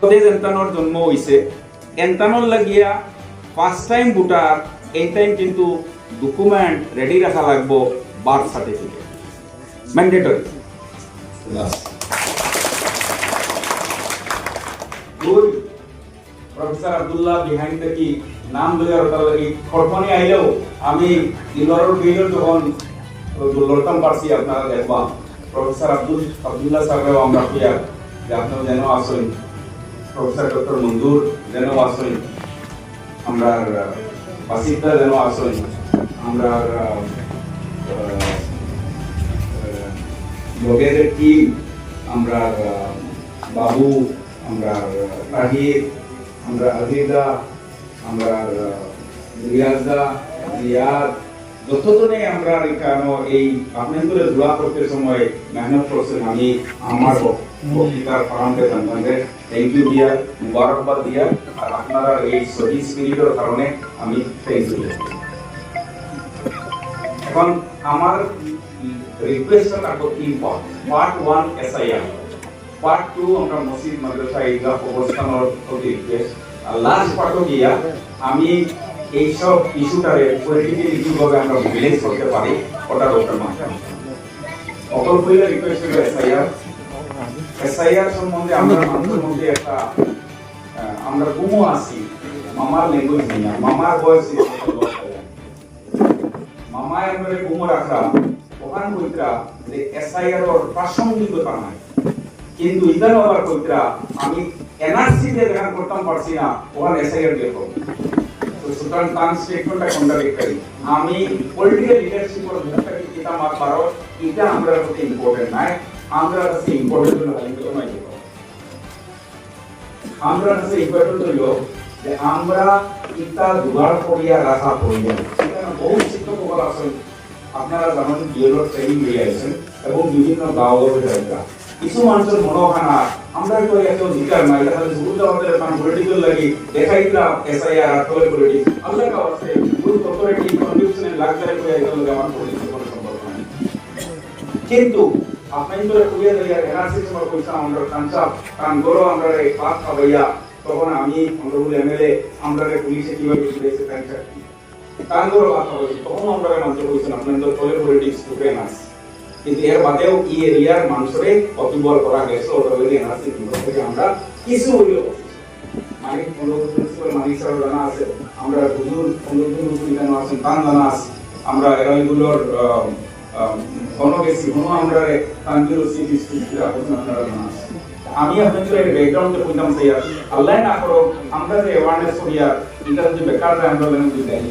এন্তানোর জন্ম হয়েছে এন্তানোর লাগিয়া ফার্স্ট টাইম ভোটার এই টাইম কিন্তু ডকুমেন্ট রেডি রাখা লাগবো birth certificate mandatory professor Abdullah behind থেকে নাম দেওয়ার লাগি খড়খনি আইলেও আমি ইলরের বিলের যখন লড়তাম পারছি আপনারা দেখবা প্রফেসর আব্দুল্লাহ সাহেবও আমরা প্রিয়া যে আপনারা যেন আসেন প্রফেসর ডক্টর মঞ্জুর যেন আসেন আমরা বাসিদা যেন আসেন আমরা লগের টিম আমরা বাবু আমরা তাহির আমরা আজিদা আমরা রিয়াজদা রিয়াদ যতজনে আমরা এখানে এই আপনাদের দোয়া করতে সময় মেহনত করছেন আমি আমার বক্তৃতার ফারামকে ধন্যবাদ থ্যাংক ইউ দিয়া মুবারকবাদ দিয়া আর আপনারা এই সহি স্পিরিটের কারণে আমি থ্যাংক ইউ এখন আমার রিকোয়েস্টটা থাকবো তিন পার্ট 1 এসআইআর পার্ট 2 আমরা মসজিদ মাদ্রাসা ঈদগাহ কবরস্থানের প্রতি রিকোয়েস্ট আর লাস্ট পার্টও গিয়া আমি এইসব ইস্যুটারে পলিটিক্যালি কিভাবে আমরা মোবিলাইজ করতে পারি ওটার ওটার মাধ্যমে অকল কইলে রিকোয়েস্ট হলো এসআইআর সম্বন্ধে আমরা মানুষের মধ্যে একটা আমরা গুমো আছি মামার ল্যাঙ্গুয়েজ নেই মামার বয়স মামা এমরে গুমো রাখা ওখান কইতরা যে এসআইআর ওর প্রাসঙ্গিকতা নাই কিন্তু ইদান আবার কইতরা আমি এনআরসি তে দেখা করতাম পারছি না ওখানে এসআইআর দেখো সুতরাং তার স্টেটমেন্টটা কন্ট্রাডিক্টরি আমি পলিটিক্যাল লিডারশিপের ভূমিকাকে কিতা মাত পারো এটা আমরা কাছে ইম্পর্টেন্ট নাই আমরা কাছে ইম্পর্টেন্ট হলো হালিমতো নাই আমরা কাছে ইম্পর্টেন্ট হলো যে আমরা কিতা জোগাড় করিয়া রাখা প্রয়োজন সেখানে বহু শিক্ষক আছেন আপনারা জানেন বিএলও ট্রেনিং দিয়ে আছেন এবং বিভিন্ন গাঁওয়ে যাইতা কিছু মানুষের মনোখানা আমরা তো এত অধিকার নাই তাহলে সুবিধা আমাদের কারণ পলিটিক্যাল লাগি দেখাইলাম এসআইআর আটলে পলিটিক্স আল্লাহ কা আছে পুরো অথরিটি কন্ডিশনে লাগজারি করে এটা লগে আমার পলিটিক্যাল কোনো সম্পর্ক নাই কিন্তু আপনাদের কুইয়া দেয়া এনআরসি সময় কইছা আমরা কাঞ্চাপ কারণ গরো আমরা এই পাক খাবাইয়া তখন আমি অনরবল এমএলএ আমরা পুলিশে কিভাবে দিয়েছে কাঞ্চাপ কারণ গরো কথা বলছি তখন আমরা মন্ত্রী কইছেন আপনাদের তলের পলিটিক্স টুকে না কিন্তু এর বাদেও এই এরিয়ার মানুষরে অতিবল করা গেছে ওটা বলি এনআরসি থেকে আমরা কিছু হইলো মানে প্রিন্সিপাল মালিক স্যার জানা আছে আমরা হুজুর হুজুর জানা আছে তান জানা আছে আমরা এরাইগুলোর গণগেসি হনো আমরা তানজির সিটি স্টুডিও আপনারা জানা আছে আমি আপনাদের ব্যাকগ্রাউন্ডে কইতাম স্যার আল্লাহ না করো আমরা যে অ্যাওয়ারনেস করিয়া এটা যে বেকার আন্দোলন যদি দেখি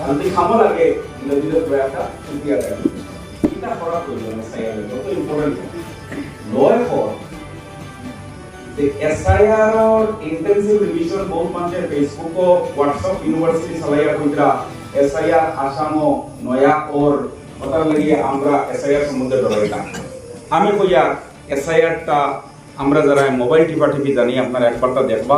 যদি খামো লাগে যদি একটা সুবিধা থাকে এটা করা প্রয়োজন এসআইআর কত ইম্পর্টেন্ট লয় ফর the SIR और इंटेंसिव रिविजन बहुत मानते फेसबुक को व्हाट्सएप यूनिवर्सिटी सलाया कोइत्रा SIR आसामो नया और पता लगी আমরা SIR সম্বন্ধে ডরাইতা আমি কইয়া SIR টা আমরা যারা মোবাইল টিপি জানি আপনারা একবারটা দেখবা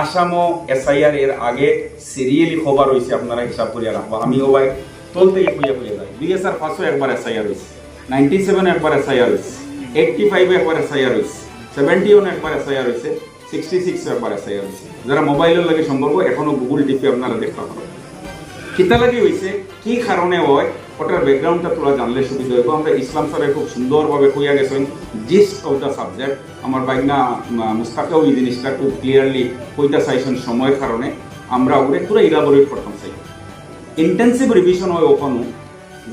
আসামো SIR এর আগে সিরিয়ালি খবর হইছে আপনারা হিসাব করিয়া রাখবা আমিও ভাই চলতে কইয়া যায় 2005 একবার SIR হইছে 97 একবার SIR হইছে 85 একবার SIR হইছে 71 একবার SIR হইছে 66 একবার SIR হইছে যারা মোবাইলের লাগে সম্পর্ক এখনো গুগল টিপে আপনারা দেখতে পারেন কিতা লাগি হইছে কি কারণে হয় ওটার ব্যাকগ্রাউন্ডটা তোলা জানলে সুবিধা হইব আমরা ইসলাম স্যারে খুব সুন্দরভাবে কইয়া গেছেন জিস্ট অফ দ্য সাবজেক্ট আমার বাইনা মুস্তাকেও এই জিনিসটা খুব ক্লিয়ারলি কইতা চাইছেন সময়ের কারণে আমরা ওরে পুরো ইলাবোরেট করতাম চাই ইন্টেন্সিভ রিভিশন হয় ওখানে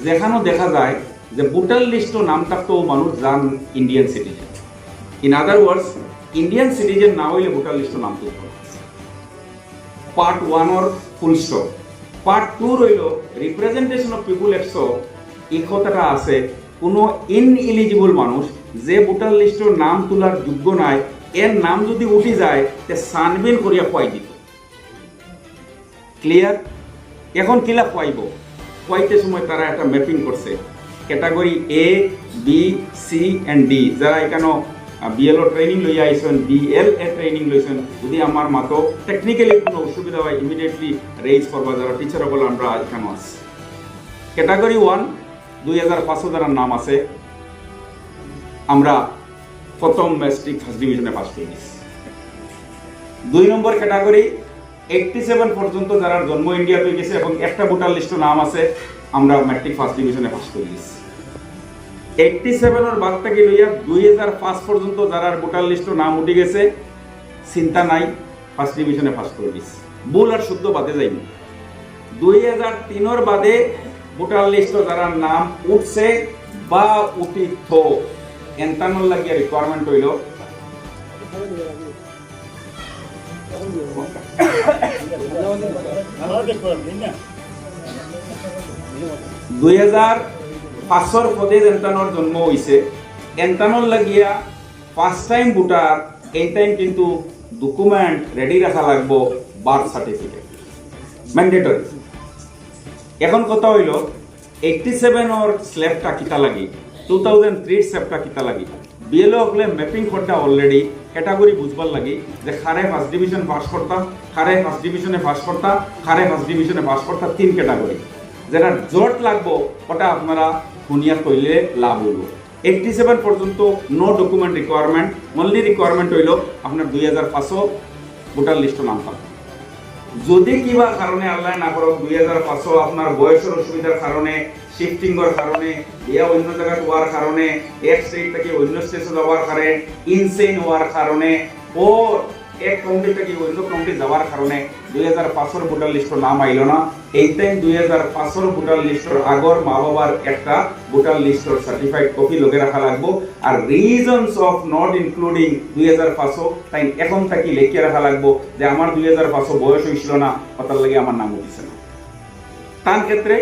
যেখানেও দেখা যায় যে ভোটার লিস্টও নাম থাকতো মানুষ যান Indian citizen in other words Indian citizen না হইলে ভোটার লিস্টও নাম তুলতো part 1 or full stop part 2 রইল রিপ্রেজেন্টেশন অফ পিপুল একশো এই কথাটা আছে কোনো ইনএলিজিবল মানুষ যে ভোটার লিস্টের নাম তোলার যোগ্য নাই এর নাম যদি উঠে যায় তে সানবিন করিয়া পাই দিত ক্লিয়ার এখন কিলা পাইব পাইতে সময় তারা একটা ম্যাপিং করছে category a b c and d যারা এখানে বিএলও ট্রেনিং লইয়া আইছেন বিএলএ ট্রেনিং লইছেন যদি আমার মাতো টেকনিক্যালি কোনো অসুবিধা হয় ইমিডিয়েটলি রেজ করবা যারা টিচার বলে আমরা এখানে আছি ক্যাটাগরি 1 2005 যারা নাম আছে আমরা প্রথম ম্যাট্রিক ফার্স্ট ডিভিশনে পাস করে গেছি 2 নম্বর ক্যাটাগরি 87 পর্যন্ত যারা জন্ম ইন্ডিয়াতে গেছে এবং একটা ভোটার লিস্টের নাম আছে আমরা ম্যাট্রিক ফার্স্ট ডিভিশনে পাস করে গেছি। 87 এর বাদ থেকে লইয়া 2005 পর্যন্ত যারা ভোটার লিস্টের নাম উঠে গেছে চিন্তা নাই, ফার্স্ট ডিভিশনে পাস করে গেছি। ভুল আর শুদ্ধ বাদে যাইনি। 2003 এর বাদে ভোটার লিস্টে যারা নাম উঠছে বা উঠিত এন্তানোর লাগিয়া রিকোয়ারমেন্ট হইল 2005 পদে এন্তানোর জন্ম হইছে। এন্তানোর লাগিয়া ফার্স্ট টাইম ভোটার এই টাইম কিন্তু ডকুমেন্ট রেডি রাখা লাগবো, বার্থ সার্টিফিকেট ম্যান্ডেটরি। এখন কথা হইল 87 ওর স্ল্যাবটা কিতা লাগি, 2003 স্ল্যাবটা কিতা লাগি। বিএলও হলে ম্যাপিং করতে অলরেডি ক্যাটাগরি বুঝবার লাগি যে খারে ফার্স্ট ডিভিশন পাস করতা, খারে ফার্স্ট ডিভিশনে পাস করতা, খারে ফার্স্ট ডিভিশনে পাস করতা, 3 ক্যাটাগরি। যেটা জট লাগবো ওটা আপনারা শুনিয়া কইলে লাভ হইব। 87 পর্যন্ত no document requirement, only requirement হইল আপনার 2005 ভোটার লিস্টে নাম পাবেন। যদি কিবা কারণে আল্লাহ না করুক 2005 আপনার বয়সের অসুবিধার কারণে, শিফটিংয়ের কারণে, ইয়া অন্য জায়গায় হওয়ার কারণে, এক স্টেট থেকে অন্য স্টেটে যাওয়ার কারণে, ইনসেন হওয়ার কারণে ও এক কাউন্টি থেকে অন্য কাউন্টি যাওয়ার কারণে 2005 এর ভোটার লিস্টের নাম আইল না, এই টাইম 2005 এর ভোটার লিস্টের আগর মা বাবার একটা ভোটার লিস্টের সার্টিফাইড কপি লগে রাখা লাগবো। আর রিজনস অফ নট ইনক্লুডিং 2005 তাই এখন থাকি লিখে রাখা লাগবো যে আমার 2005 বয়স হয়েছিল না, ওটার লাগে আমার নাম উঠিছে না। তার ক্ষেত্রে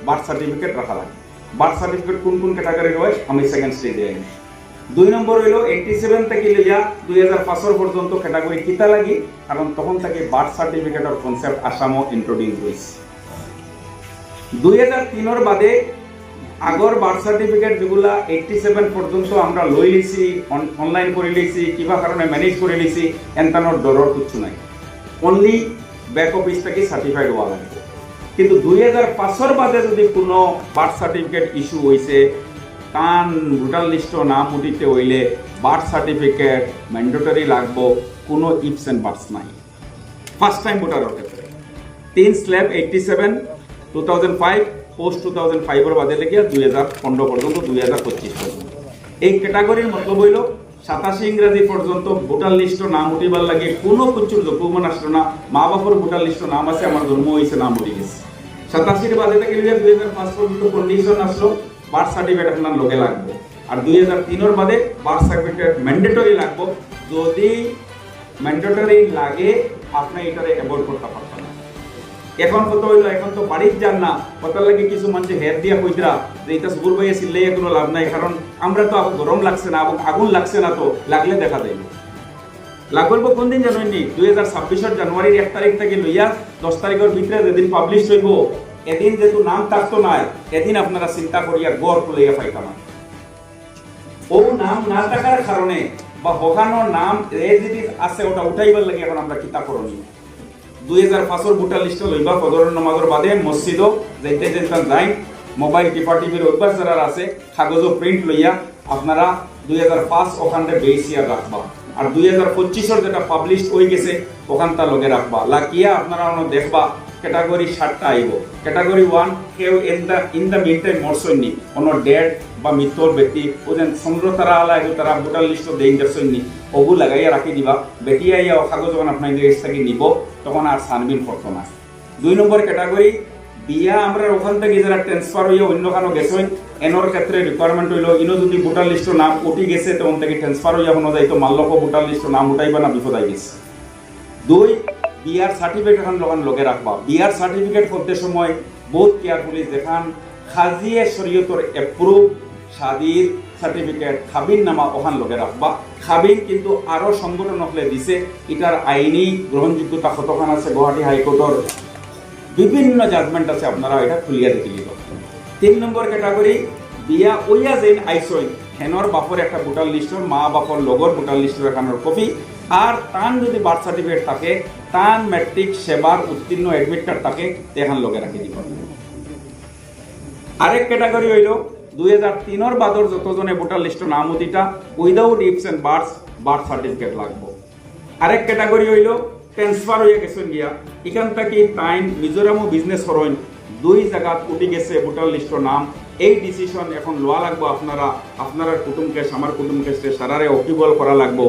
বার্থ সার্টিফিকেট রাখা লাগবে। বার্থ সার্টিফিকেট কোন কোন ক্যাটাগরি হয় আমি সেকেন্ড স্টেজে আইনি। 2 নম্বর হইল 87 থেকে লইয়া 2005 পর্যন্ত ক্যাটাগরি কিতা লাগি, কারণ তখন থেকে বার্থ সার্টিফিকেটের কনসেপ্ট আসামও ইন্ট্রোডিউস হইছে। 2003 এর বাদে আগর বার্থ সার্টিফিকেট যেগুলা 87 পর্যন্ত আমরা লই লিছি, অনলাইন করে লিছি, কিবা কারণে ম্যানেজ করে লিছি, এনতানোর ডরর কিছু নাই, অনলি ব্যাক অফিস থেকে সার্টিফাইড হওয়া লাগবে। কিন্তু 2005 এর বাদে যদি কোনো বার্থ সার্টিফিকেট ইস্যু হইছে, কান ভোটার লিস্ট নাম উঠিতে হইলে বার্থ সার্টিফিকেট ম্যান্ডেটরি লাগবো, কোনো ইফস এন্ড বাটস নাই। ফার্স্ট টাইম ভোটারের ক্ষেত্রে 3 স্ল্যাব 87, 2005, পোস্ট 2005 এর বাদে লেগে 2015 পর্যন্ত, 2025 পর্যন্ত। এই ক্যাটাগরির মতলব হইল 87 ইংরেজি পর্যন্ত ভোটার লিস্ট নাম উঠিবার লাগে কোনো কিছুর ডকুমেন্ট আসলো না, মা বাবার ভোটার লিস্ট নাম আছে, আমার জন্ম হয়েছে, নাম উঠে গেছে। 87 বাদে থেকে 2005 পর্যন্ত কন্ডিশন আসলো বার্থ সার্টিফিকেট আপনার লগে লাগবে। আর 2003 এর বাদে বার্থ সার্টিফিকেট ম্যান্ডেটরি লাগবে। যদি ম্যান্ডেটরি লাগে আপনি এটারে অ্যাভয়েড করতে পারবেন না। এখন কত হইলো, এখন তো বাড়ির যান না, কতার লাগে কিছু মানুষ হের দিয়া কইতরা যে এটা সুবুর ভাইয়ে সিল্লাইয়া কোনো লাভ নাই, কারণ আমরা তো গরম লাগছে না, আগুন লাগছে না, তো লাগলে দেখা যাইব। লাগবে কোন দিন জানেননি? 2026 জানুয়ারির 1 তারিখ থেকে লইয়া 10 তারিখের ভিতরে যেদিন পাবলিশ হইব, এদিন যেহেতু নাম থাকতো নাই, এদিন আপনারা চিন্তা করিয়া গড় লইয়া পাইতাম। ও নাম না থাকার কারণে বা হকানোর নাম রেজিডিস আছে ওটা উঠাইবার লাগে এখন আমরা কিতা করণীয়। 2005 ভোটার লিস্টে লইবা, ফজরের নামাজের বাদে মসজিদও যাইতে যেতে যাই, মোবাইল টিপা টিভির অভ্যাস যারা আছে কাগজও প্রিন্ট লইয়া আপনারা 2005 ওখানে বেসিয়া রাখবা। আর 2025 যেটা পাবলিশ হয়ে গেছে ওখানটা লগে রাখবা। লাকিয়া আপনারা দেখবা ক্যাটাগরি 7টা আইব। ক্যাটাগরি 1 কেউ ইন দ্য মিন টাইম মরসইনি, কোনো ডেড বা মৃত্যুর ব্যক্তি ওদের চন্দ্র তারা আলাইব, তারা ভোটার লিস্ট দেই গেছইনি, ওগু লাগাইয়া রাখি দিবা। বেটি আইয়া কাগজ যখন আপনার দেশ থেকে নিব তখন আর সানবিন করতো না। 2 নম্বর ক্যাটাগরি বিয়া আমরা ওখান থেকে যারা ট্রান্সফার হইয়া অন্য কানো গেছেন, এনোর ক্ষেত্রে রিকোয়ারমেন্ট হইল ইনো যদি ভোটার লিস্ট নাম উঠি গেছে তখন থেকে ট্রান্সফার হইয়া কোনো যাইতো মাল্লক ভোটার লিস্ট নাম উঠাইবা না, বিপদ আই গেছে। 2 বিআর সার্টিফিকেট এখন লগে রাখবা। বিআর সার্টিফিকেট করতে সময় বহুত কেয়ারফুলি দেখান খাজিয়ে শরীয়তর এপ্রুভ শাদির সার্টিফিকেট খাবিন নামা ওখান লগে রাখবা। খাবিন কিন্তু আরো সংগঠন হলে দিছে, এটার আইনি গ্রহণযোগ্যতা কতখান আছে, গুয়াহাটি হাইকোর্টের বিভিন্ন জাজমেন্ট আছে, আপনারা এটা খুলিয়া দেখে নিব। 3 নম্বর ক্যাটাগরি বিয়া ওইয়া যেন আইসই হেনর বাপর একটা ভোটার লিস্টর, মা বাপর লগর ভোটার লিস্টর এখানোর কপি, আর তান যদি বার্থ সার্টিফিকেট থাকে, তান ম্যাট্রিক সেবার উত্তীর্ণ অ্যাডমিট কার্ড থাকে, এখান লগে রাখি দিব। আরেক ক্যাটাগরি হইল 2003 বাদর যতজনে ভোটার লিস্ট নাম উঠিটা উইদাউট ইফস এন্ড বার্থ সার্টিফিকেট লাগবে। আরেক ক্যাটাগরি হইল ট্রান্সফার হয়ে গেছেন গিয়া এখান থেকে টাইম মিজোরামও বিজনেস করেন 2 জায়গা উঠে গেছে ভোটার লিস্টের নাম এই ডিসিশন এখন লওয়া লাগবো আপনারা কুটুম কেস আমার কুটুম কেসে সারারে অকিবল করা লাগবো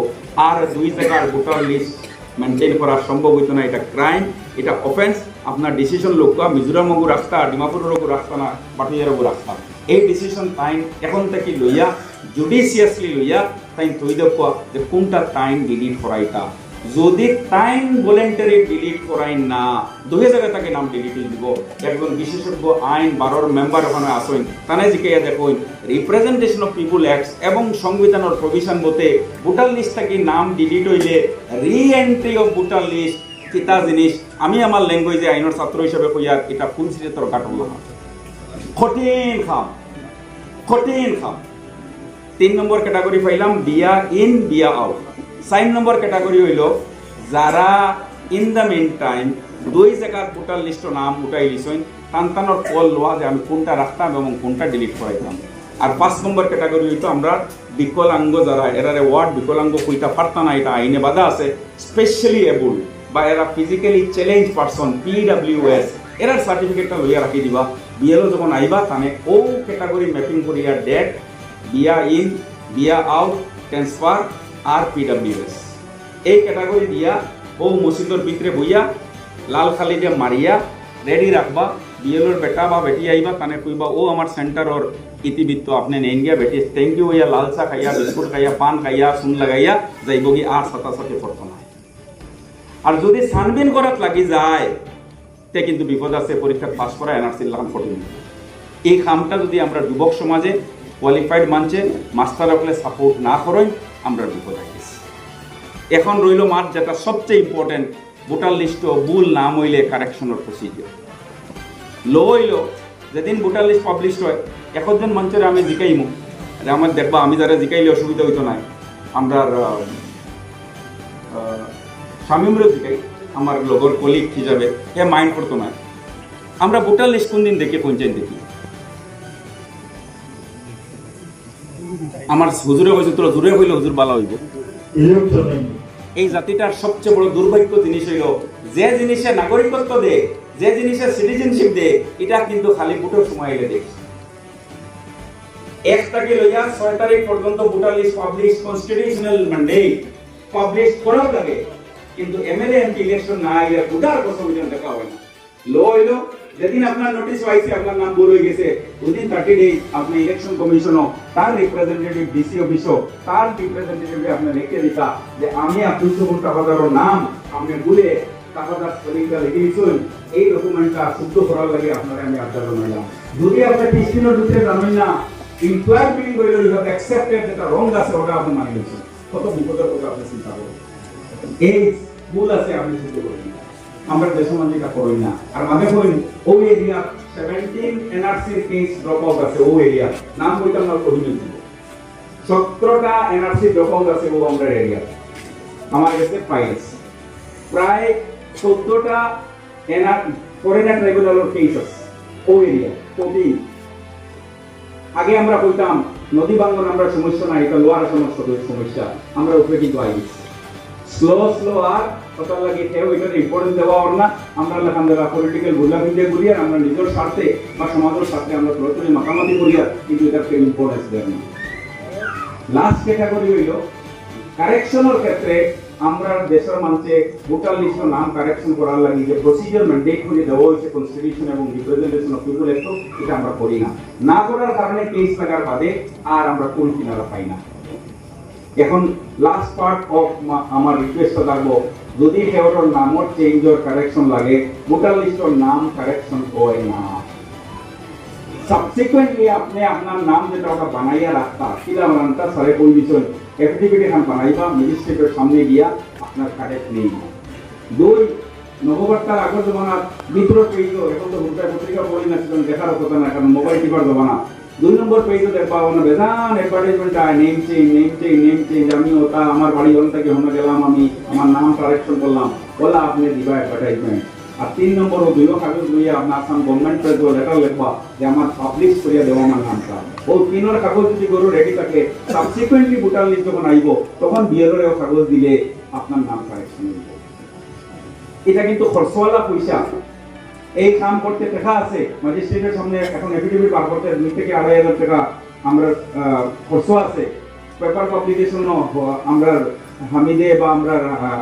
আর 2 জায়গার ভোটার লিস্ট মেনটেন করা সম্ভব হইতো না এটা ক্রাইম এটা অফেন্স আপনার ডিসিশন লোক মিজোরামগু রাস্তা ডিমাপুরেরগু রাস্তা না পাটুয়ারগু রাস্তা এই ডিসিশন টাইম এখন থেকে লইয়া জুডিশিয়াসলি লইয়া তাই তৈ দেখুয়া যে কোনটা টাইম ডিলিট করাইতা যদি টাইম ভলেন্টারি ডিলিট করাই না 2 জায়গা তাকে নাম ডিলিট হয়ে দিব একজন বিশেষজ্ঞ আইন 12 মেম্বার ওখানে আসেন তানে জিকে দেখুন রিপ্রেজেন্টেশন অফ পিপুল অ্যাক্ট এবং সংবিধানের প্রভিশন মতে ভোটার লিস্ট থেকে নাম ডিলিট হইলে রি এন্ট্রি অফ ভোটার লিস্ট কিতা জিনিস আমি আমার ল্যাঙ্গুয়েজে আইনের ছাত্র হিসেবে কইয়ার এটা ফুল সিটে তোর কাটল না কঠিন খাম 3 নম্বর ক্যাটাগরি পাইলাম বিয়া ইন বিয়া আউট 4 নম্বর ক্যাটাগরি হইল যারা ইন দ্য মেন টাইম 2 জায়গার ভোটার লিস্টের নাম উঠাই দিছেন টানটানোর কল লওয়া যে আমি কোনটা রাখতাম এবং কোনটা ডিলিট করাইতাম আর 5 নম্বর ক্যাটাগরি হইতো আমরা বিকলাঙ্গ যারা এরারে ওয়ার্ড বিকলাঙ্গ কইতা পারতা না এটা আইনে বাধা আছে স্পেশালি এবল বা এরা physically challenge person PWS error সার্টিফিকেটটা লইয়া রাখি দিবা বিএলও যখন আইবা তানে ও ক্যাটাগরি ম্যাপিং করিয়া ডেট বিয়া ইন বিয়া আউট ট্রান্সফার আর PWS এই ক্যাটাগরি দিয়া ও মসজিদের ভিতরে বইয়া লাল খালি দিয়ে মারিয়া রেডি রাখবা বিএলওর বেটা বা বেটি আইবা তানে কইবা ও আমার সেন্টারর ইতিবৃত্ত আপনি নেন গিয়া বেটি থ্যাংক ইউ হইয়া লাল চা খাইয়া বিস্কুট খাইয়া পান খাইয়া সুন লাগাইয়া যাইব কি আর সাথে পড়তো না আর যদি সানবিন করাত লাগি যায় তে কিন্তু বিপদ আছে পরীক্ষা পাস করা এনআরসি লাগান কঠিন এই কামটা যদি আমরা যুবক সমাজে কোয়ালিফাইড মানছে মাস্টার হলে সাপোর্ট না করেন আমরা বিপদ আইছি এখন রইল মার যেটা সবচেয়ে ইম্পর্টেন্ট ভোটার লিস্ট ভুল নাম হইলে কারেকশনের প্রসিডিওর লো হইল যেদিন ভোটার লিস্ট পাবলিশ হয় একজন মঞ্চের আমি জিকাইমু আমার দেখবা আমি যারা জিকাইলে অসুবিধা হইতো না আমরা স্বামীমরে জিকাই আমার লগর কলিগ হিসাবে এ মাইন্ড করতো না আমরা ভোটার লিস্ট কোন দিন দেখি পঞ্চায়েত দেখি আমার হুজুরে হয়েছে তোরা জোরে হইলে হুজুর বালা হইব এই জাতিটার সবচেয়ে বড় দুর্ভাগ্য জিনিস হইল যে জিনিসে নাগরিকত্ব দে যে জিনিসে সিটিজেনশিপ দে এটা কিন্তু খালি ভোটের সময় এলে দেখি 1 থেকে লইয়া 6 তারিখ পর্যন্ত voter list publish constitutional mandate publish করা লাগে কিন্তু এমএলএ এমপি ইলেকশন না আইলে ভোটার কনসলিডেশন দেখা হয় না লো হইলো যেদিন আপনার নোটিশ পাইছে আপনার নাম ভুল হয়ে গেছে উইদিন 30 ডেজ আপনি ইলেকশন কমিশনও তার রিপ্রেজেন্টেটিভ ডিসি অফিসও তার রিপ্রেজেন্টেটিভে আপনি লিখে দিতা যে আমি আপনার টাকাদারের নাম আপনি ভুলে টাকাদার তালিকা লিখে দিয়েছেন এই ডকুমেন্টটা শুদ্ধ করার লাগে আপনারা আমি আবদার জানাইলাম যদি আপনি 30 দিনের ভিতরে জানেন না ইনকোয়ারি বিলিং করে ইউ হ্যাভ অ্যাকসেপ্টেড যেটা রং আছে ওটা আপনি মানি নিয়েছেন কত বিপদের কথা আপনি চিন্তা করুন এই ভুল আছে আপনি শুদ্ধ করুন আমরা দেশের মধ্যে এটা করি না আর মাঝে করি ও area 17 NRC case drop out আছে ও এরিয়া নাম বইটা আমরা কহিনি 17টা এনআরসি ড্রপ আউট আছে ও আমরা এরিয়া আমার কাছে ফাইলস প্রায় 14টা এনআর ফরেনার ট্রাইব্যুনালের কেস আছে ও এরিয়া কবি আগে আমরা কইতাম নদী বাঙ্গন আমরা সমস্যা নাই এটা লোয়ার সমস্যা আমরা উপরে কিন্তু আইছি স্লো আর কথা লাগে কেউ এটার ইম্পর্টেন্স দেওয়া ওর না আমরা লেখান দেওয়া পলিটিক্যাল গুলাগুলি করিয়া আমরা নিজের স্বার্থে বা সমাজের স্বার্থে আমরা পুরোপুরি মাতামাতি করিয়া কিন্তু এটাকে ইম্পর্টেন্স দেয় না লাস্ট ক্যাটাগরি হইল কারেকশনের ক্ষেত্রে আমরা দেশের মানুষে ভোটার লিস্টের নাম কারেকশন করার লাগে যে প্রসিডিওর ম্যান্ডেট করে দেওয়া হয়েছে কনস্টিটিউশন এবং রিপ্রেজেন্টেশন অফ পিপল অ্যাক্ট এটা আমরা করি না করার কারণে কেস লাগার বাদে আর আমরা কোন কিনারা পাই না এখন লাস্ট পার্ট অফ আমার রিকোয়েস্টটা থাকবো যদি কেউর নামর চেঞ্জ অর কারেকশন লাগে ভোটার লিস্টের নাম কারেকশন হয় না সাবসিকুয়েন্টলি আপনি আপনার নাম যেটা ওটা বানাইয়া রাখতা সেটা বানানটা সারে কই দিছেন এফিডেভিট এখন বানাইবা ম্যাজিস্ট্রেটের সামনে গিয়া আপনার কারেক্ট নেই 2 নববর্ষার আগের জমানা মিত্র পেইজ এখন তো পত্রিকা পড়ি না সেজন্য দেখার কথা না কারণ মোবাইল টিপার জমানা 2 নম্বর পেজে দেখবা ওনা বেজান অ্যাডভার্টাইজমেন্ট আয় নেম চেঞ্জ আমি ওটা আমার বাড়ি ওখান থেকে হোমে গেলাম আমি আমার নাম কারেকশন করলাম বলা আপনি দিবা অ্যাডভার্টাইজমেন্ট আর 3 নম্বর ও দুইও কাগজ লইয়া আপনার আসাম গভর্নমেন্ট পেজে লেটার লিখবা যে আমার পাবলিশ করিয়া দেওয়া আমার নামটা ও 3 কাগজ যদি গরু রেডি থাকে সাবসিকুয়েন্টলি ভোটার লিস্ট যখন আইব তখন বিএলওর কাগজ দিলে আপনার নাম কারেক্ট এটা কিন্তু খরচওয়ালা পয়সা। এই কাম করতে টাকা আছে, ম্যাজিস্ট্রেটের সামনে এখন এফিডেভিট বার করতে 2 থেকে 2,500 টাকা আমরা খরচ আছে। পেপার পাবলিকেশন আমরা হামিদে বা আমরা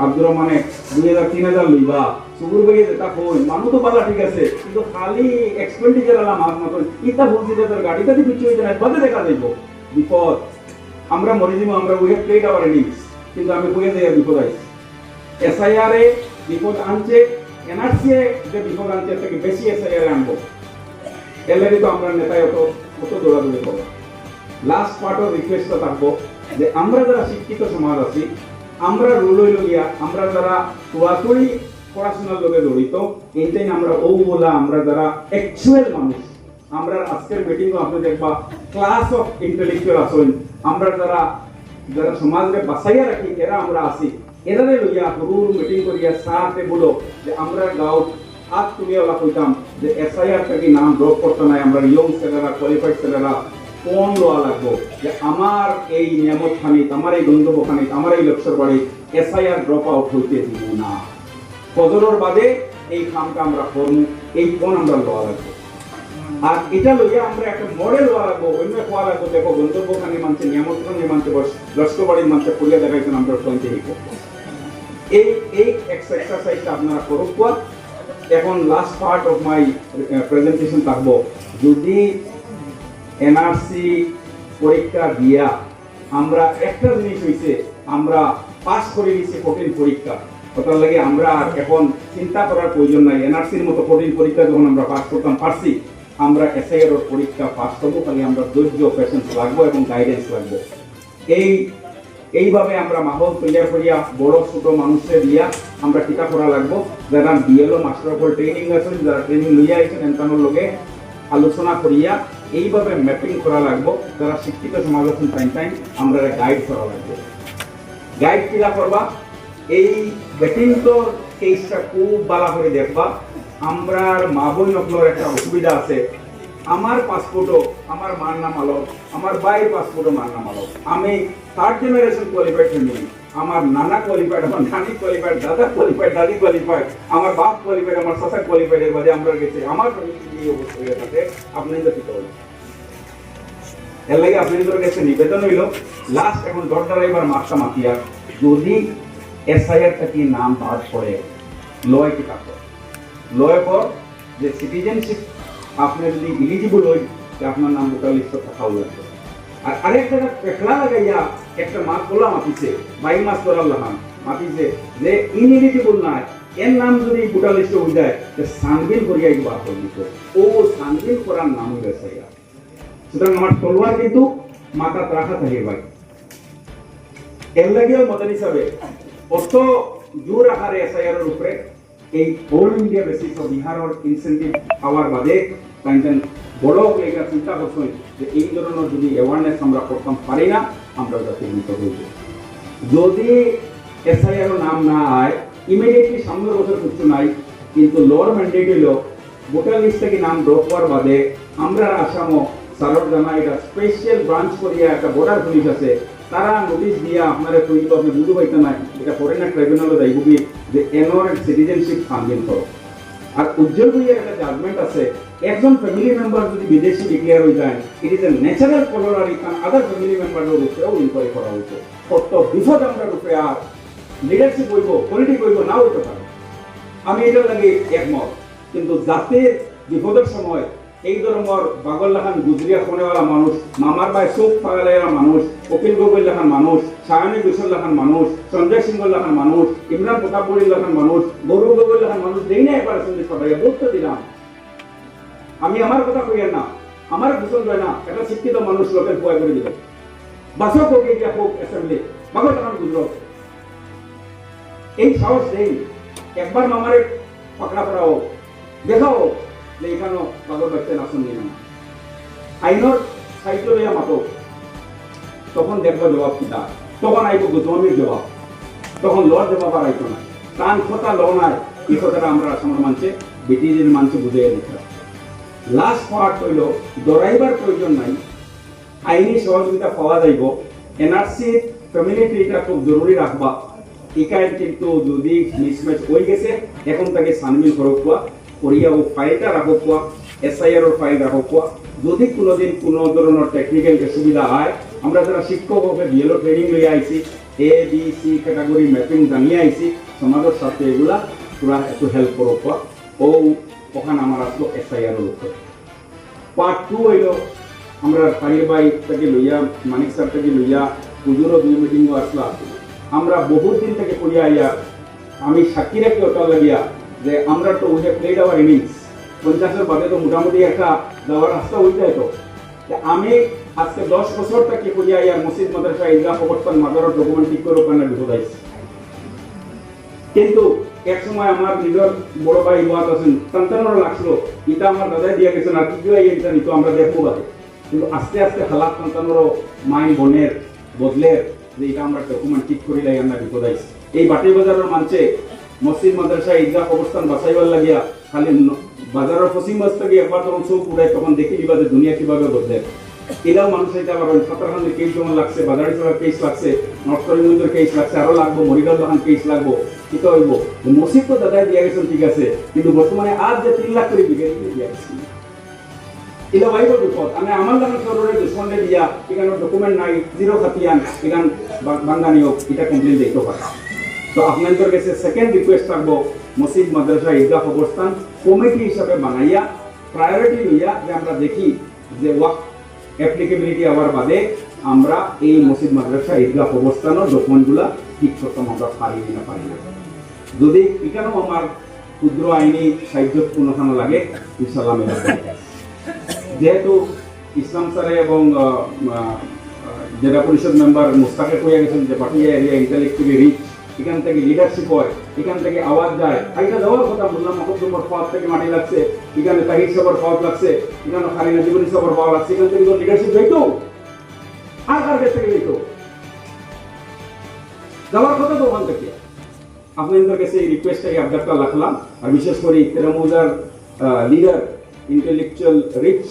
আব্দুর রহমানে 2,000-3,000 লইবা সুগুর ভাই যেটা কই মানুষ তো পালা ঠিক আছে, কিন্তু খালি এক্সপেন্ডিচার আলা মাছ মতন ইটা বলছি যে তোর গাড়িটা দিয়ে কিছু হইতে না, বাদে দেখা যাইব বিপদ। আমরা মরে যাবো, আমরা we have played our innings, কিন্তু আমি কইয়া যাই বিপদ আইছে। এসআইআর এ বিপদ আনছে, এনআরসি এ যে বিপদ আনছে থেকে বেশি এসআইআর আনবো। এর লাগে তো আমরা নেতায় অত দৌড়াদৌড়ি করবো। লাস্ট পার্টও রিকোয়েস্টটা থাকবো যে আমরা যারা শিক্ষিত সমাজ আছি, আমরা রুল হইল গিয়া আমরা যারা পুরাতনই পড়াশোনার লোকে জড়িত, এইটাই আমরা ও বলা আমরা যারা অ্যাকচুয়াল মানুষ, আমরা আজকের মিটিংও আপনি দেখবা ক্লাস অফ ইন্টেলেকচুয়াল আসুন, আমরা যারা যারা সমাজকে বাঁচাইয়া রাখি এরা আমরা আছি। এরারে লইয়া রুল মিটিং করিয়া সাথে বলো যে আমরা গাঁও হাত তুলিয়া ওলা কইতাম যে এসআইআর থেকে নাম ড্রপ করতে নাই, আমরা ইয়ং ছেলেরা কোয়ালিফাইড ছেলেরা কোন লোয়া লাগবো যে আমার এই নিয়ামত খানিত, আমার এই গন্তব্য খানিত, আমার এই লক্ষ্যর বাড়ি এসআইআর ড্রপ আউট হইতে দিব না। ফজরের বাদে এই কামটা আমরা করবো, এই কোন আমরা লোয়া লাগবো। আর এটা লইয়া আমরা একটা মডেল লোয়া লাগবো, অন্য কোয়া লাগবো দেখো গন্তব্য খানি মানছে, নিয়ামত খানি মানছে, লক্ষ্য বাড়ির মানছে, পড়িয়া দেখাইছেন আমরা সঙ্গে এই এক্সারসাইজটা আপনারা করুক। এখন last part of my presentation থাকবো, যদি এনআরসি পরীক্ষা দিয়া আমরা একটা জিনিস হইছে আমরা পাস করে দিচ্ছি কঠিন পরীক্ষা, ওটার লাগে আমরা আর এখন চিন্তা করার প্রয়োজন নাই। এনআরসির মতো কঠিন পরীক্ষা যখন আমরা পাস করতাম পারছি, আমরা এসআইআর পরীক্ষা পাস করবো, খালি আমরা ধৈর্য পেশেন্স লাগবো এবং গাইডেন্স লাগবো। এইভাবে আমরা মাহল তৈরি করিয়া বড় ছোট মানুষের দিয়া আমরা টিকা করা লাগবো। যারা বিএলও মাস্টার উপর ট্রেনিং আছেন, যারা ট্রেনিং লইয়া আইছেন এনতানোর লগে আলোচনা করিয়া এইভাবে ম্যাপিং করা লাগবো। যারা শিক্ষিত সমাজ আছেন টাইম আমরা গাইড করা লাগবে। গাইড কিলা করবা, এই বেটিং তো কেসটা খুব বালা করে দেখবা। আমরা মা বোন নকলের একটা অসুবিধা আছে, আমার পাসপোর্টও আমার মার নাম আলো, আমার ভাইয়ের পাসপোর্টও মার নাম আলো, আমি 3rd জেনারেশন কোয়ালিফাইড ফ্যামিলি, আমার নানা কোয়ালিফাইড, আমার নানি কোয়ালিফাইড, দাদা কোয়ালিফাইড, দাদি কোয়ালিফাইড, আমার বাপ কোয়ালিফাইড, আমার চাচা কোয়ালিফাইড, এর বাদে আমরা গেছি আমার ফ্যামিলি এই অবস্থা হয়ে থাকে। আপনি যদি করেন এর লাগে আপনাদের কাছে নিবেদন হইল, লাস্ট এখন দরকার এবার মাসটা মাতিয়া যদি এসআইআর থেকে নাম বাদ পড়ে লয় কি কাজ লয় পর যে সিটিজেনশিপ আপনি যদি ইলিজিবল হই যে আপনার নাম ভোটার লিস্টে থাকাও লাগবে। আর আরেকটা পেখলা লাগাইয়া একটা মাস বললাম মাতিছে 22 মাস করার লাগান মাতিছে যে ইনএলিজিবল নাই, এর নাম যদি ভোটার লিস্টে হয়ে যায় যে সানবিল করিয়া এই বার করে দিতে, ও সানবিল করার নাম হয়ে এসআইআর। সুতরাং আমার তলোয়ার কিন্তু মাথা রাখা থাকে ভাই। এর লাগেও মতান হিসাবে অত জোর রাখার এসআইআর উপরে এই অল ইন্ডিয়া বেসিস অফ বিহারের ইনসেন্টিভ পাওয়ার বাদে তাই বড় লেখা চিন্তা করছেন যে এই ধরনের যদি অ্যাওয়ারনেস আমরা করতাম পারি না, আমরা যাতে নিতে হইব। যদি এসআইআর নাম না আয় ইমিডিয়েটলি সামনের বছর কিছু নাই, কিন্তু লোয়ার ম্যান্ডেট হইল ভোটার লিস্ট থেকে নাম ড্রপ হওয়ার বাদে আমরা আসামও সারর জানা এটা স্পেশাল ব্রাঞ্চ করিয়া একটা বর্ডার পুলিশ আছে, তারা নোটিশ দিয়া আপনারা তৈরি আপনি বুঝতে পাইতে নাই, এটা ফরেনার ট্রাইব্যুনালে যাইবি যে এনআর সিটিজেনশিপ সানবিল করো। আর উজ্জ্বল ভাইয়ের একটা জাজমেন্ট আছে, একজন ফ্যামিলি মেম্বার যদি বিদেশি ডিক্লেয়ার হয়ে যায়, ইট ইজ এ ন্যাচারাল কলোরারি কারণ আদার ফ্যামিলি মেম্বারের উপরেও ইনকোয়ারি করা হইতো। কত বিপদ আমরা রূপে আর লিডারশিপ হইব, পলিটিক হইব না হইতে পারে, আমি এটার লাগে একমত। কিন্তু জাতির বিপদের সময় এই ধরনের বাগল লাখান গুজরিয়া খনেওয়ালা মানুষ, মামার ভাই চোখ পাগালাইয়া মানুষ, কপিল গগৈ লাখান মানুষ, সায়নী বিশ্বর লাখান মানুষ, সঞ্জয় সিংহ লাখান মানুষ, ইমরান প্রতাপবড়ি লাখান মানুষ, গৌরব গগৈ লাখান মানুষ দেই না একবার সঞ্জয় পাঠাইয়া বলতে দিলাম। আমি আমার কথা কইয়া না, আমার ভূষণ হয় না, একটা শিক্ষিত মানুষ লোকের ভয় করে দিল বাসক হোক ইন্ডিয়া হোক অ্যাসেম্বলি বাগল লাখান গুজরত এই সাহস নেই। একবার মামারে পাকড়া করা হোক, দেখাও যে এখানেও বাগল বাচ্চা নাচন নিয়ে না আইনের সাহিত্য লইয়া মাতো, তখন দেখবো জবাব কিতা, তখন আইব গোস্বামীর জবাব, তখন লর জবাব আর আইতো না। টান কথা ল নাই, এই কথাটা আমরা আসামের মানছে ব্রিটিশের মানছে বুঝাইয়া দিতে। লাস্ট পার্ট হইল দৌড়াইবার প্রয়োজন নাই, আইনি সহযোগিতা পাওয়া যাইব। এনআরসি ফ্যামিলি ট্রিটা খুব জরুরি রাখবা। একাই কিন্তু যদি মিসম্যাচ হয়ে গেছে এখন তাকে সানমিল করকুয়া করিয়া ও ফাইলটা রাখকুয়া এসআইআর এর ফাইল রাখকুয়া যদি কোনোদিন কোনো ধরনের টেকনিক্যাল সুবিধা হয় আমরা যারা শিক্ষক হবে বিএলও ট্রেনিং লইয়া আইছি এ বি সি ক্যাটাগরি ম্যাপিং জানিয়ে আইছি সমাজের সাথে এগুলা পুরা একটু হেল্প করকুয়া ও ওখানে আমার আসলো এসআইআর এর উপর পার্ট 2 হইল আমরা ফাইল বাই থেকে লইয়া মানিক স্যার থেকে লইয়া পুজোরও 2 মিটিংও আসলা আমরা বহুত দিন থেকে করিয়া আইয়া আমি সাক্ষী রাখি ওটা লাগিয়া যে আমরা তো উঠে প্লেড আওয়ার ইনিংস 50-এর বাদে তো মোটামুটি একটা যাওয়ার রাস্তা হয়ে যায় তো আমি আজকে 10 বছর থেকে করিয়া আইয়া মসজিদ মাদ্রাসা ঈদগাহ প্রবর্তন মাদারের ডকুমেন্ট ঠিক করে ওখানে বিপদ আইছে কিন্তু এক সময় আমার নিজের বড় ভাই বাদ আছেন সন্তানরা লাগলো এটা আমার দাদাই দিয়ে গেছেন আর কি এটা নিত আমরা দেখবো বাদে কিন্তু আস্তে আস্তে হালাত সন্তানেরও মাইন বোনের বদলে যে এটা আমরা ডকুমেন্ট ঠিক করি লাই আমরা বিপদ আইছি এই বাটি বাজারের মানছে মসজিদ মাদ্রাসা ঈদগাহ অবস্থান বাঁচাইবার লাগিয়া খালি বাজারের পশ্চিম মাস্তা গিয়ে একবার তখন চোখ উড়ায় তখন দেখি নিবা যে দুনিয়া কিভাবে বদলে এটাও মানুষ এটা আবার ওই ফাতারখানের কেস যেমন লাগছে বাজারি সভার কেস লাগছে নর্থ করিমগঞ্জের কেস লাগছে আরো লাগবো মরিগাঁও দোকান কেস লাগবো কি হইব মসজিদ তো দাদাই দিয়ে গেছেন ঠিক আছে কিন্তু বর্তমানে আজ যে 3 লাখ করে বিঘে দিয়ে গেছে এটা ভাইব বিপদ আমি আমার নামে সরকারের দুশ্মনে দিয়া এখানে ডকুমেন্ট নাই জিরো খাতিয়ান এখান বাঙ্গানিও এটা কমপ্লেন দিতে পারে তো আপনাদের কাছে সেকেন্ড রিকোয়েস্ট থাকবো মসজিদ মাদ্রাসা ঈদগাহ অবস্থান কমিটি হিসাবে বানাইয়া প্রায়োরিটি লইয়া যে আমরা দেখি যে ওয়াক্ফ অ্যাপ্লিকেবিলিটি হওয়ার বাদে আমরা এই মসজিদ মাদ্রাসা ঈদগাহ অবস্থানের ডকুমেন্টগুলা ঠিক করতাম আমরা পারি না পারি না যদি এখানেও আমার ক্ষুদ্র আইনি সাহায্য কোনোখানে লাগে ইনশাআল্লাহ আমি যেহেতু ইসলাম স্যারে এবং জেলা পরিষদ মেম্বার মুস্তাকে কইয়া গেছেন যে পাটিয়া এরিয়া ইন্টালেকচুয়ালি রিচ এখান থেকে লিডারশিপ হয় এখান থেকে আওয়াজ যায় এটা দেওয়ার কথা বললাম মকদ্দমার পথ থেকে মাটি লাগছে এখানে তাহির সবার পথ লাগছে এখানে খালিনা জীবনী সবার পাওয়া লাগছে এখান থেকে লিডারশিপ হইতো আর কার কাছ থেকে হইতো যাওয়ার কথা তো ওখান থেকে আপনাদের কাছে এই রিকোয়েস্টটাকে আবদারটা রাখলাম আর বিশেষ করে তেরামুজার লিডার ইন্টেলেকচুয়াল রিচ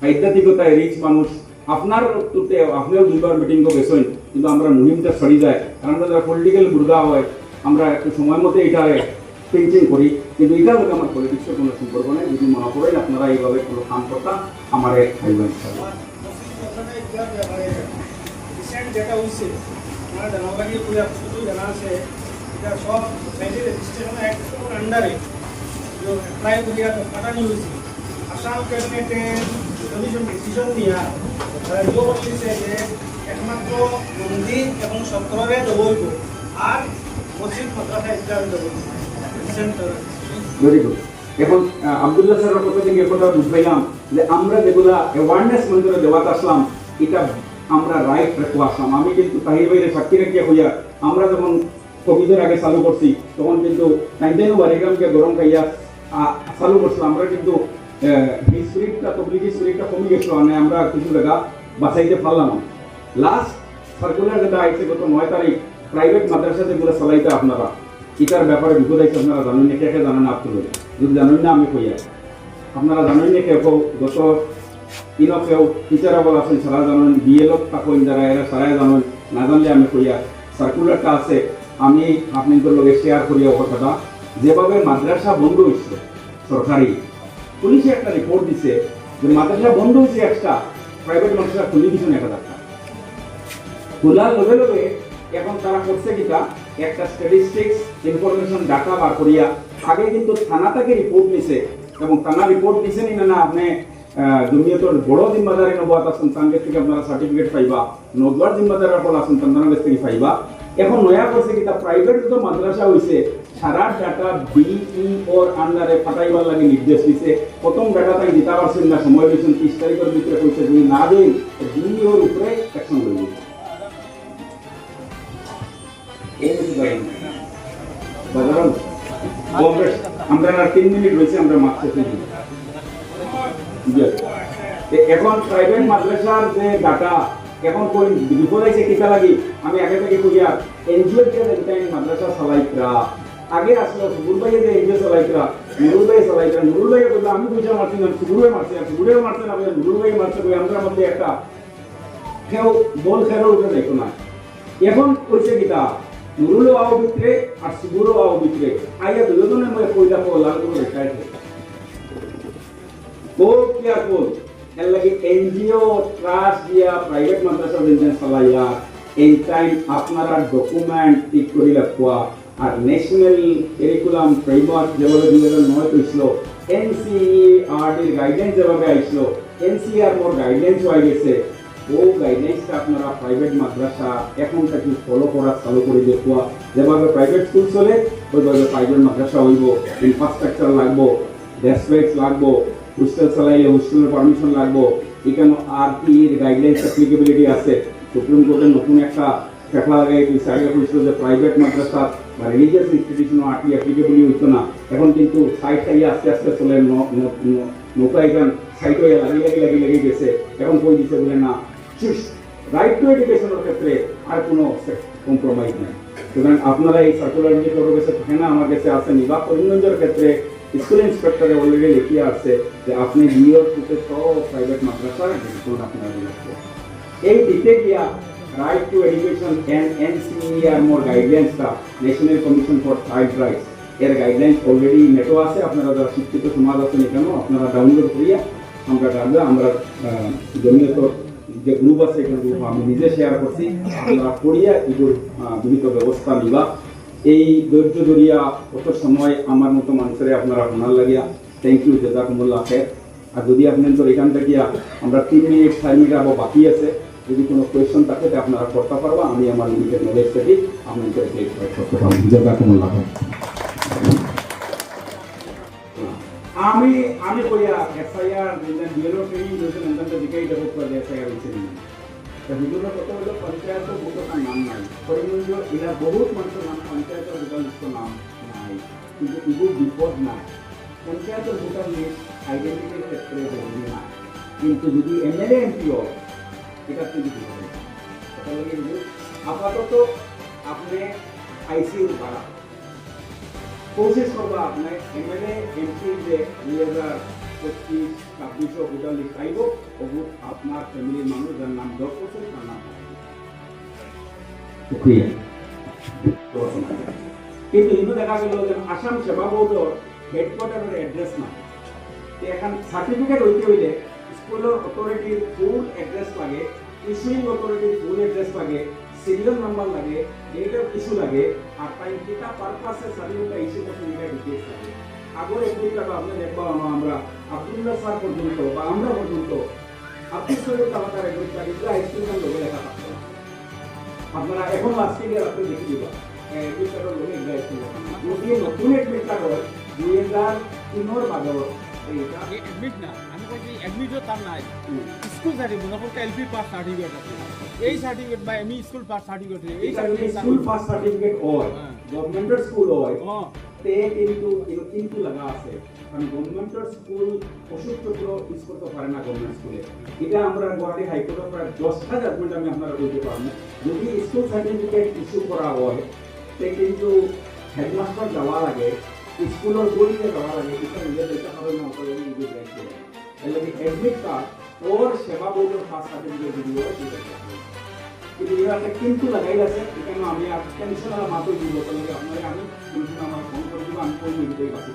আধ্যাত্মিকতায় রিচ মানুষ আপনার তুতে আপনিও 2বার মিটিং করে গেছেন কিন্তু আমরা মুহিমটা ছড়ি যায় কারণ আমরা যারা পলিটিক্যাল বুর্গা হয় আমরা একটু সময় মতো এটা পেন্টিং করি কিন্তু এটার মধ্যে আমার পলিটিক্সের কোনো সম্পর্ক নেই যদি মনে করেন আপনারা এইভাবে কোনো কাম করতা আমার খাইবেন যেটা হয়েছে আমার জানাবাগি পুরা শুধু জানা আছে এটা সব সাইডে রেজিস্ট্রেশন অ্যাক্ট আন্ডারে जो अप्लाई किया तो पता नहीं हुई थी आसाम कैबिनेट कमीशन डिसीजन दिया जो বলছে যে একমাত্র মন্দির এবং সত্তরে দেবইব আর মসজিদ মাদ্রাসা ইসলাম দেব সেন্টার ভেরি গুড এখন আব্দুল্লাহ স্যারের কথা থেকে কথা বুঝলাম যে আমরা যেগুলা অ্যাওয়ারনেস মন্দিরে দেওয়াত আসলাম এটা আমরা রাইট রাখবো আসলাম আমি কিন্তু তাহির বাইরে সাক্ষী রাখিয়া হইয়া আমরা যখন কোভিডের আগে চালু করছি তখন কিন্তু 19 বারিগ্রামকে গরম খাইয়া চালু করছিলাম আমরা কিন্তু স্পিরিটটা তবলিগি স্পিরিটটা কমে গেছিল মানে আমরা কিছু জায়গা বাঁচাইতে পারলাম লাস্ট সার্কুলার যেটা আইছে গত 9 তারিখ প্রাইভেট মাদ্রাসা যেগুলো চালাইতে আপনারা এটার ব্যাপারে বিপদ আইছে আপনারা জানেন না কে জানেন না আপনারা যদি জানেন না আমি কইয়া আপনারা জানেন না কেউ গত ইনকেও টিচারাবল আছেন সারা জানেন বিএলও তাকো যারা এরা সারাই জানেন না জানলে আমি কইয়া সার্কুলারটা আছে আমি আপনাদের লগে শেয়ার করিয়া কথাটা যেভাবে মাদ্রাসা বন্ধ হয়েছিল সরকারি পুলিশে একটা রিপোর্ট দিছে যে মাদ্রাসা বন্ধ হয়েছে একটা প্রাইভেট মাদ্রাসা খুলে দিচ্ছে না একটা খোলার লগে লগে এখন তারা করছে কিটা একটা স্ট্যাটিস্টিক্স ইনফরমেশন ডাটা বার করিয়া আগে কিন্তু থানা থেকে রিপোর্ট নিছে এবং থানা রিপোর্ট দিছে না আপনি জমিয়তর বড় জিম্মাদারি নবাত আছেন তার থেকে আপনারা সার্টিফিকেট পাইবা নদওয়ার জিম্মাদারের ফল আছেন তার কাছ থেকে পাইবা এখন নয়া করছে কিটা প্রাইভেট যত মাদ্রাসা হইছে সারা ডাটা বিই ওর আন্ডারে পাঠাইবার লাগে নির্দেশ দিছে প্রথম ডাটা তাই দিতে পারছেন না সময় দিয়েছেন 30 তারিখের ভিতরে কইছে যদি না দেন বিই ওর উপরে অ্যাকশন লইবে আমরা 3 মিনিট রয়েছে আমরা মাত্র এখন প্রাইভেট মাদ্রাসার যে ডাটা এখন কোন বিপদ আছে কিটা লাগি আমি আগে থেকে কইয়া এনজিও কে দেন মাদ্রাসা চালাইতরা আগে আসলো সুবুরবাই যে এনজিও চালাইতরা নুরুলবাই বলল আমি বুঝা মারছি না সুবুরবাই মারছে না নুরুলবাই মারছে কই আমরা মধ্যে একটা কেউ বল খেলার উঠে দেখো না এখন কইছে কিটা নুরুলও আও ভিতরে আর সিগুরও আও ভিতরে আইয়া দুজনে মই কইলা কো লাগলো রেখাইছে বহুত কেয়ারফুল এর লাগি এনজিও ট্রাস্ট দিয়া প্রাইভেট মাদ্রাসা বিজনেস চালাইয়া এই টাইম আপনারা ডকুমেন্ট ঠিক করে রাখবা আর ন্যাশনাল কারিকুলাম ফ্রেমওয়ার্ক যেভাবে 2009 হয়েছিল এনসিইআরটি এর গাইডলাইন যেভাবে আইছিল এনসিআর মোর গাইডলাইন হয়ে গেছে ও গাইডলাইনটা আপনারা প্রাইভেট মাদ্রাসা এখন থেকে ফলো করা চালু করে দেখবা যেভাবে প্রাইভেট স্কুল চলে ওইভাবে প্রাইভেট মাদ্রাসা হইব ইনফ্রাস্ট্রাকচার লাগবো ডেস্ক লাগবো হোস্টেল চালাইলে হোস্টেলের পারমিশন লাগবো এখানে আর কি এর গাইডলাইন্স অ্যাপ্লিকেবিলিটি আছে সুপ্রিম কোর্টের নতুন একটা ফেসলা লাগাই দিয়েছে আগে হয়েছিল যে প্রাইভেট মাদ্রাসা বা রিলিজিয়াস ইনস্টিটিউশনও আর কি অ্যাপ্লিকেবিলিটি হইতো না এখন কিন্তু সাইডটাই আস্তে আস্তে চলে নৌকা এখান সাইড হয়ে লাগিয়ে গেছে এখন কই দিছে বলে না রাইট টু এডুকেশনের ক্ষেত্রে আর কোনো কম্প্রোমাইজ নাই সুতরাং আপনারা এই সার্কুলার যে কারো কাছে থাকে না আমার কাছে আছে নিবা করিমগঞ্জের ক্ষেত্রে স্কুল ইন্সপেক্টরে অলরেডি লিখিয়ে আছে যে আপনি বিওর থেকে সব প্রাইভেট মাদ্রাসায় স্কুল আপনারা দিচ্ছেন এই দিতে গিয়া right to education NCER more গাইডলাইন্সটা national commission for child rights এর গাইডলাইন্স অলরেডি নেটও আছে আপনারা যারা শিক্ষিত সমাজ আছেন এখানেও আপনারা ডাউনলোড করিয়া আমরা জমিয়তর যে গ্রুপ আছে এখানে গ্রুপ আমি নিজে শেয়ার করছি আপনারা পড়িয়া এগুলোর বিহিত ব্যবস্থা নিবা এই ধৈর্য ধরিয়া কত সময় আমার মতো মানুষের আপনারা শোনার লাগিয়া থ্যাংক ইউ জাজাকুমুল্লাহ খের আর যদি আপনাদের এখান থেকে আমরা 3 মিনিট 4 মিনিট আবার বাকি আছে যদি কোনো কোয়েশ্চন থাকে তা আপনারা করতে পারবা আমি আমার লিমিটেড নলেজ থেকে আপনাদের ক্লিয়ার করতে পারবো জাজাকুমুল্লাহ খের আমি কইয়া এসআইআর বিএলও ট্রেনিং দিয়েছেন এন্ড দিকেই দেবো করে এসআইআর হইছে তা বিভিন্ন কত হলো পঞ্চায়েত ভোটার নাম নাই করিমগঞ্জ এরা বহুত মানুষের নাম পঞ্চায়েতের ভোটার লিস্ট নাম নাই কিন্তু এগুলো বিপদ নাই পঞ্চায়েতের ভোটার লিস্ট আইডেন্টিটির ক্ষেত্রে জরুরি না কিন্তু যদি এমএলএ এমপি হয় এটা তো দিতে হবে আপাতত আপনি আইসিইউ ভাড়া कोशिश करबा आपने एमएलए एमपी जे 2025-26 ভোটার লিস্ট আইব ওগুলো আপনার ফ্যামিলির মানুষ যার নাম 10% তার নাম শুক্রিয়া কিন্তু ইনো দেখা গেল যে আসাম সেবা বোর্ডের হেডকোয়ার্টারের অ্যাড্রেস না এখন সার্টিফিকেট হইতে হইলে স্কুলের অথরিটির ফুল অ্যাড্রেস লাগে ইস্যুইং অথরিটির ফুল অ্যাড্রেস লাগে সিরিয়াল নাম্বার লাগে ডেট অফ ইস্যু লাগে আর তাই কিটা পারপাসে সার্টিফিকেট ইস্যু করতে এটা ডিটেইলস লাগে আগর এপ্লিকাটা আপনি দেখবা আমরা আব্দুল্লাহ স্যার পর্যন্ত বা আমরা পর্যন্ত আপনি সঙ্গে আমাদের এগ্রিকালচার ইসরা স্কুলের লোকে লেখা থাকতো আপনারা এখন আজকে গিয়ে আপনি দেখে দিবা এগ্রিকালচার লোকে ইসরা স্কুল যদি নতুন এগ্রিকালচার হয় 2003 বাদর এইটা এডমিট না আমি কইছি এডমিটও তার নাই স্কুল সার্টিফিকেট যখন এলপি পাস সার্টিফিকেট আছে এই সার্টিফিকেট বা এমই স্কুল পাস সার্টিফিকেট এই স্কুল পাস সার্টিফিকেট হয় গভর্নমেন্টের স্কুল হয় তে কিন্তু লাগা আছে কারণ গভর্নমেন্টের স্কুল অসুস্থ ইউজ করতে পারে না গভর্নমেন্ট স্কুলে এটা আমরা গুয়াহাটি হাইকোর্টের প্রায় 10টা জাজমেন্ট আমি আপনারা বলতে পারবো যদি স্কুল সার্টিফিকেট ইস্যু করা হয় তে কিন্তু হেডমাস্টার যাওয়া লাগে স্কুলের বইতে যাওয়া লাগে এটা নিজে দেখতে হবে না ওটা যদি ইউজ রাখতে হবে এর লাগে এডমিট কার্ড ওর সেবা বোর্ডের পাস সার্টিফিকেট ভিডিও কিন্তু এরা কিন্তু লাগাই আছে এখানে আমি আর টেনশন আর মাত্র দিব তাহলে আপনারা আমি আমার ফোন করে দিব আমি কোন মিনিটেই বাঁচি